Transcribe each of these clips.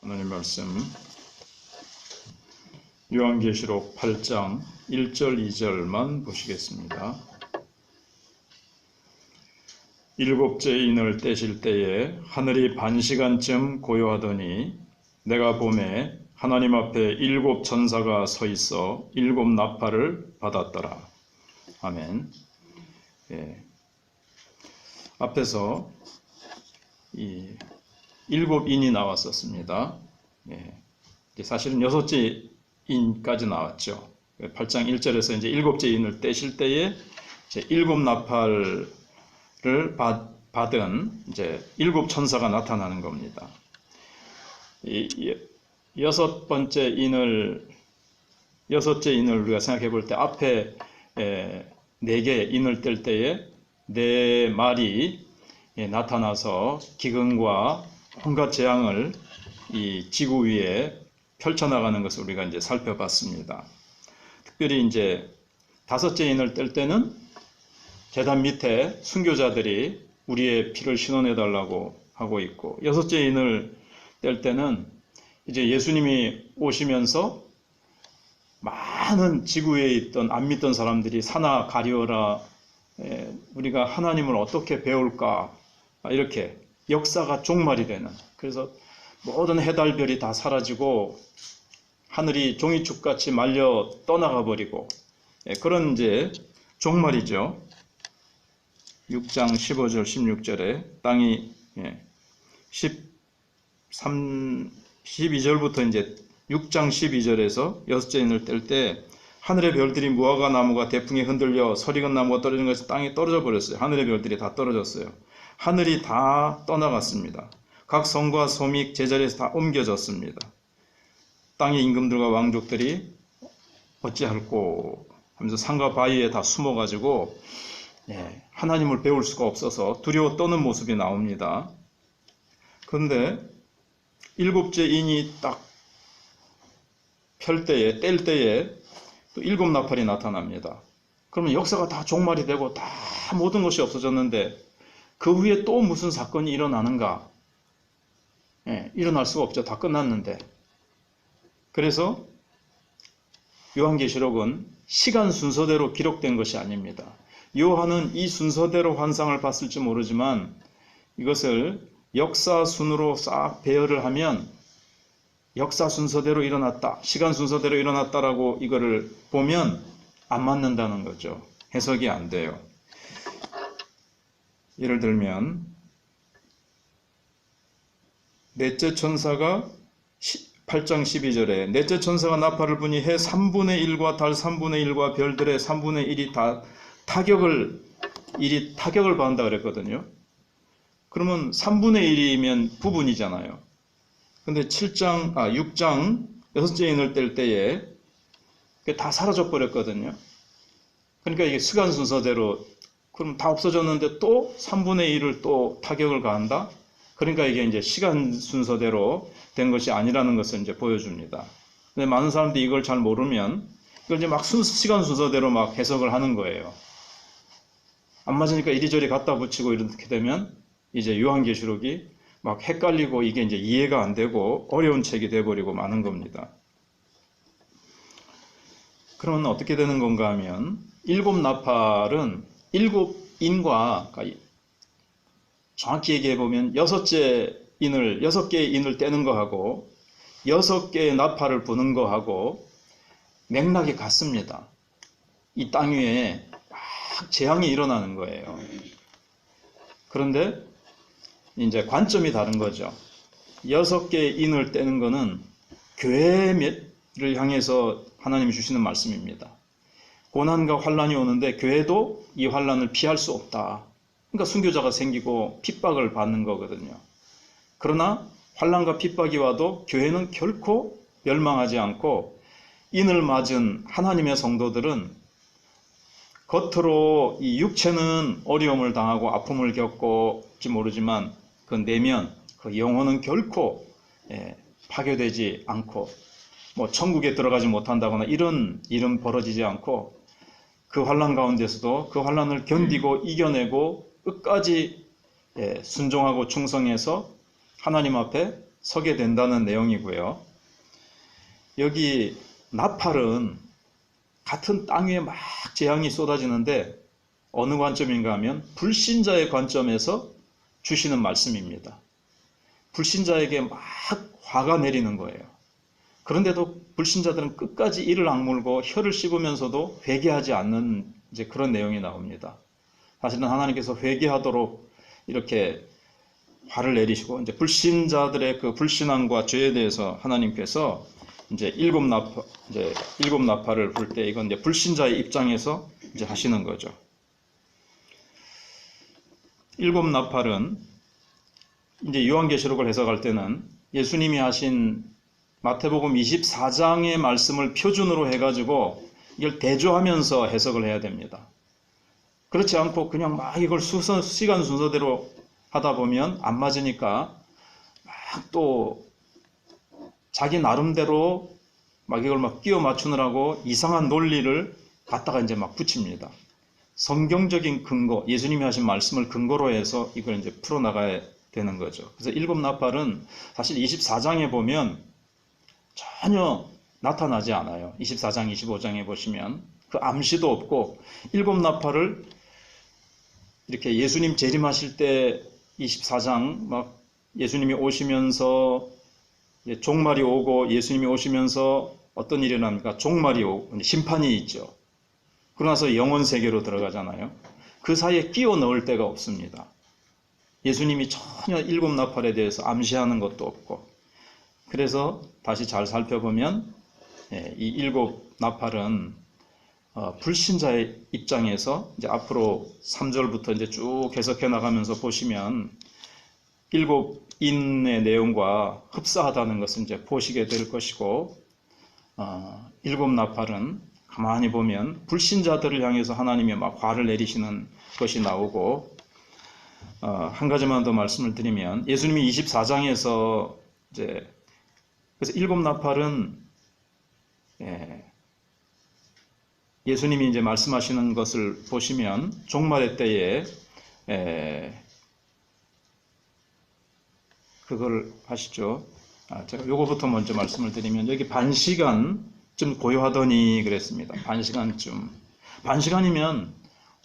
하나님 말씀 요한계시록 8장 1절 2절만 보시겠습니다. 일곱째 인을 떼실 때에 하늘이 반시간쯤 고요하더니 내가 보매 하나님 앞에 일곱 천사가 서 있어 일곱 나팔을 받았더라. 아멘. 앞에서 이 일곱 인이 나왔었습니다. 사실은 여섯째 인까지 나왔죠. 8장 1절에서 이제 일곱째 인을 떼실 때에 이제 일곱 나팔을 받은 이제 일곱 천사가 나타나는 겁니다. 여섯째 인을 우리가 생각해 볼 때 앞에 네 개 인을 뗄 때에 네 마리 나타나서 기근과 온갖 재앙을 이 지구 위에 펼쳐나가는 것을 우리가 이제 살펴봤습니다. 특별히 이제 다섯째 인을 뗄 때는 제단 밑에 순교자들이 우리의 피를 신원해 달라고 하고 있고, 여섯째 인을 뗄 때는 이제 예수님이 오시면서 많은 지구 위에 있던 안 믿던 사람들이 사나 가리어라, 우리가 하나님을 어떻게 배울까, 이렇게 역사가 종말이 되는, 그래서 모든 해달별이 다 사라지고 하늘이 종이축같이 말려 떠나가 버리고 그런 이제 종말이죠. 6장 15절 16절에 땅이 12절부터 이제 6장 12절에서 여섯째 인을 뗄 때 하늘의 별들이 무화과 나무가 대풍에 흔들려 서리건 나무가 떨어진 것이 땅에 떨어져 버렸어요. 하늘의 별들이 다 떨어졌어요. 하늘이 다 떠나갔습니다. 각 성과 소믹 제자리에서 다 옮겨졌습니다. 땅의 임금들과 왕족들이 어찌할꼬 하면서 산과 바위에 다 숨어가지고 하나님을 배울 수가 없어서 두려워 떠는 모습이 나옵니다. 그런데 일곱째 인이 딱 뗄 때에 또 일곱 나팔이 나타납니다. 그러면 역사가 다 종말이 되고 다 모든 것이 없어졌는데 그 후에 또 무슨 사건이 일어나는가? 일어날 수가 없죠. 다 끝났는데. 그래서 요한계시록은 시간 순서대로 기록된 것이 아닙니다. 요한은 이 순서대로 환상을 봤을지 모르지만 이것을 역사 순으로 싹 배열을 하면 역사 순서대로 일어났다, 시간 순서대로 일어났다라고 이거를 보면 안 맞는다는 거죠. 해석이 안 돼요. 예를 들면 넷째 천사가 8장 12절에 넷째 천사가 나팔을 부니 해 3분의 1과 달 3분의 1과 별들의 3분의 1이 다 타격을 받는다 그랬거든요. 그러면 3분의 1이면 부분이잖아요. 근데 6장 여섯째 인을 뗄 때에 다 사라져 버렸거든요. 그러니까 이게 시간 순서대로 그럼 다 없어졌는데 또 3분의 1을 또 타격을 가한다? 그러니까 이게 이제 시간 순서대로 된 것이 아니라는 것을 이제 보여줍니다. 근데 많은 사람들이 이걸 잘 모르면 이걸 이제 막 시간 순서대로 막 해석을 하는 거예요. 안 맞으니까 이리저리 갖다 붙이고 이렇게 되면 이제 요한계시록이 막 헷갈리고 이게 이제 이해가 안 되고 어려운 책이 돼버리고 마는 겁니다. 그러면 어떻게 되는 건가 하면 일곱 나팔은 일곱 인과 정확히 얘기해 보면 여섯 개의 인을 떼는 거하고 여섯 개의 나팔을 부는 거하고 맥락이 같습니다. 이 땅 위에 막 재앙이 일어나는 거예요. 그런데 이제 관점이 다른 거죠. 여섯 개의 인을 떼는 거는 교회를 향해서 하나님이 주시는 말씀입니다. 고난과 환란이 오는데 교회도 이 환란을 피할 수 없다. 그러니까 순교자가 생기고 핍박을 받는 거거든요. 그러나 환란과 핍박이 와도 교회는 결코 멸망하지 않고 인을 맞은 하나님의 성도들은 겉으로 이 육체는 어려움을 당하고 아픔을 겪을지 모르지만 그 내면 그 영혼은 결코 파괴되지 않고 뭐 천국에 들어가지 못한다거나 이런 일은 벌어지지 않고 그 환란 가운데서도 그 환란을 견디고 이겨내고 끝까지 순종하고 충성해서 하나님 앞에 서게 된다는 내용이고요. 여기 나팔은 같은 땅 위에 막 재앙이 쏟아지는데 어느 관점인가 하면 불신자의 관점에서 주시는 말씀입니다. 불신자에게 막 화가 내리는 거예요. 그런데도 불신자들은 끝까지 이를 악물고 혀를 씹으면서도 회개하지 않는 이제 그런 내용이 나옵니다. 사실은 하나님께서 회개하도록 이렇게 화를 내리시고 이제 불신자들의 그 불신앙과 죄에 대해서 하나님께서 이제 일곱 나팔을 불 때 이건 이제 불신자의 입장에서 이제 하시는 거죠. 일곱 나팔은 이제 요한계시록을 해석할 때는 예수님이 하신 마태복음 24장의 말씀을 표준으로 해가지고 이걸 대조하면서 해석을 해야 됩니다. 그렇지 않고 그냥 막 이걸 시간 순서대로 하다 보면 안 맞으니까 막 또 자기 나름대로 막 이걸 막 끼워 맞추느라고 이상한 논리를 갖다가 이제 막 붙입니다. 성경적인 근거, 예수님이 하신 말씀을 근거로 해서 이걸 이제 풀어나가야 되는 거죠. 그래서 일곱 나팔은 사실 24장에 보면 전혀 나타나지 않아요. 24장, 25장에 보시면 그 암시도 없고 일곱 나팔을 이렇게 예수님 재림하실 때 24장 막 예수님이 오시면서 종말이 오고 예수님이 오시면서 어떤 일이 일어납니까? 종말이 오고 심판이 있죠. 그러고 나서 영원 세계로 들어가잖아요. 그 사이에 끼워 넣을 데가 없습니다. 예수님이 전혀 일곱 나팔에 대해서 암시하는 것도 없고, 그래서 다시 잘 살펴보면 이 일곱 나팔은 불신자의 입장에서 이제 앞으로 3절부터 이제 쭉 해석해 나가면서 보시면 일곱 인의 내용과 흡사하다는 것을 이제 보시게 될 것이고, 일곱 나팔은 가만히 보면 불신자들을 향해서 하나님이 막 화를 내리시는 것이 나오고, 한 가지만 더 말씀을 드리면 예수님이 24장에서 이제 그래서 일곱 나팔은 예수님이 이제 말씀하시는 것을 보시면 종말의 때에 그걸 하시죠. 제가 요거부터 먼저 말씀을 드리면 여기 반시간쯤 고요하더니 그랬습니다. 반시간쯤. 반시간이면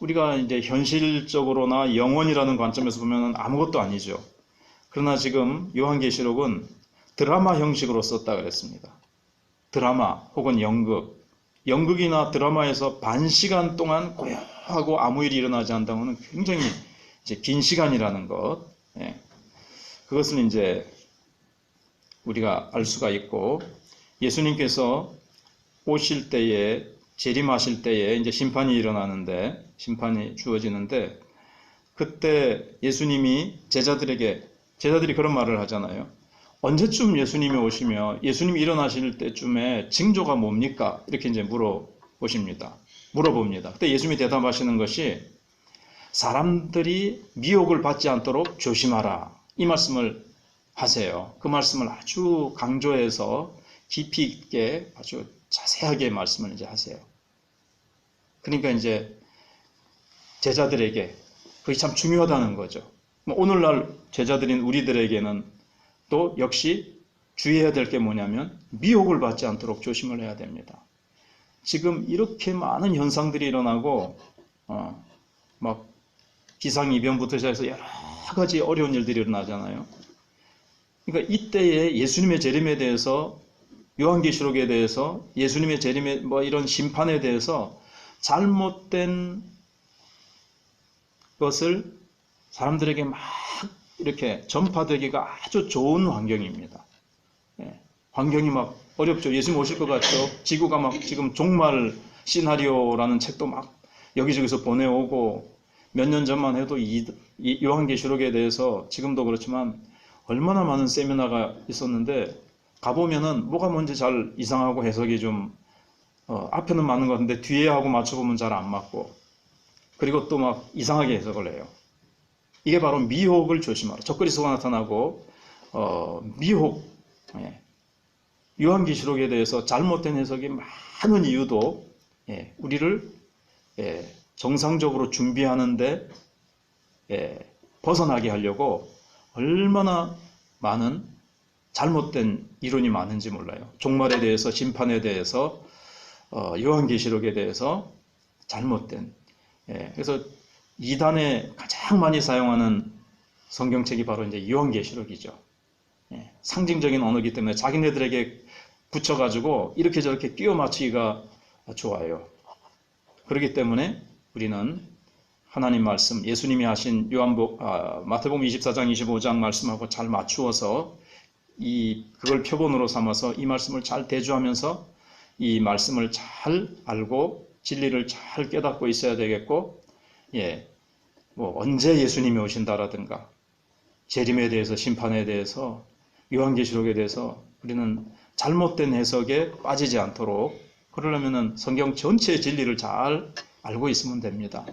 우리가 이제 현실적으로나 영원이라는 관점에서 보면 아무것도 아니죠. 그러나 지금 요한계시록은 드라마 형식으로 썼다 그랬습니다. 드라마 혹은 연극. 연극이나 드라마에서 반시간 동안 고요하고 아무 일이 일어나지 않는다면 굉장히 이제 긴 시간이라는 것. 그것은 이제 우리가 알 수가 있고, 예수님께서 오실 때에 재림하실 때에 이제 심판이 일어나는데, 심판이 주어지는데, 그때 예수님이 제자들이 그런 말을 하잖아요. 언제쯤 예수님이 오시며 예수님이 일어나실 때쯤에 징조가 뭡니까? 이렇게 이제 물어봅니다. 그때 예수님이 대답하시는 것이 사람들이 미혹을 받지 않도록 조심하라. 이 말씀을 하세요. 그 말씀을 아주 강조해서 깊이 있게 아주 자세하게 말씀을 이제 하세요. 그러니까 이제 제자들에게 그게 참 중요하다는 거죠. 오늘날 제자들인 우리들에게는 또 역시 주의해야 될 게 뭐냐면 미혹을 받지 않도록 조심을 해야 됩니다. 지금 이렇게 많은 현상들이 일어나고 막 기상이변부터 시작해서 여러 가지 어려운 일들이 일어나잖아요. 그러니까 이때에 예수님의 재림에 대해서, 요한계시록에 대해서, 예수님의 재림의 뭐 이런 심판에 대해서 잘못된 것을 사람들에게 막 이렇게 전파되기가 아주 좋은 환경입니다. 환경이 막 어렵죠. 예수님 오실 것 같죠. 지구가 막 지금 종말 시나리오라는 책도 막 여기저기서 보내오고, 몇 년 전만 해도 이 요한계시록에 대해서 지금도 그렇지만 얼마나 많은 세미나가 있었는데, 가보면은 뭐가 뭔지 잘 이상하고 해석이 좀 앞에는 맞는 것 같은데 뒤에 하고 맞춰보면 잘 안 맞고, 그리고 또 막 이상하게 해석을 해요. 이게 바로 미혹을 조심하라. 적그리스도가 나타나고 미혹, 요한계시록에 대해서 잘못된 해석이 많은 이유도 우리를 정상적으로 준비하는데 벗어나게 하려고 얼마나 많은 잘못된 이론이 많은지 몰라요. 종말에 대해서, 심판에 대해서, 요한계시록에 대해서 잘못된. 그래서 이단에 가장 많이 사용하는 성경책이 바로 이제 요한계시록이죠. 상징적인 언어이기 때문에 자기네들에게 붙여가지고 이렇게 저렇게 끼워 맞추기가 좋아요. 그렇기 때문에 우리는 하나님 말씀, 예수님이 하신 마태복음 24장, 25장 말씀하고 잘 맞추어서 그걸 표본으로 삼아서 이 말씀을 잘 대주하면서 이 말씀을 잘 알고 진리를 잘 깨닫고 있어야 되겠고, 언제 예수님이 오신다라든가, 재림에 대해서, 심판에 대해서, 요한계시록에 대해서 우리는 잘못된 해석에 빠지지 않도록, 그러려면 성경 전체의 진리를 잘 알고 있으면 됩니다.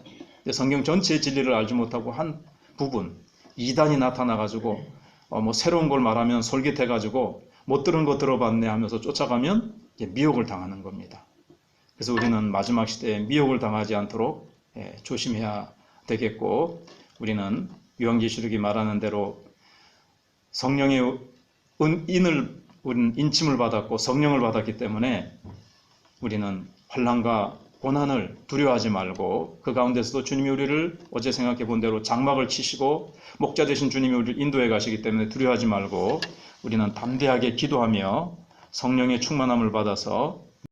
근데 성경 전체의 진리를 알지 못하고 한 부분, 이단이 나타나가지고 새로운 걸 말하면 솔깃해가지고 못 들은 거 들어봤네 하면서 쫓아가면 미혹을 당하는 겁니다. 그래서 우리는 마지막 시대에 미혹을 당하지 않도록 조심해야 되겠고, 우리는 요한계시록이 말하는 대로 성령의 우리는 인침을 받았고 성령을 받았기 때문에 우리는 환난과 고난을 두려워하지 말고, 그 가운데서도 주님이 우리를 어제 생각해 본 대로 장막을 치시고 목자 되신 주님이 우리를 인도해 가시기 때문에 두려워하지 말고 우리는 담대하게 기도하며 성령의 충만함을 받아서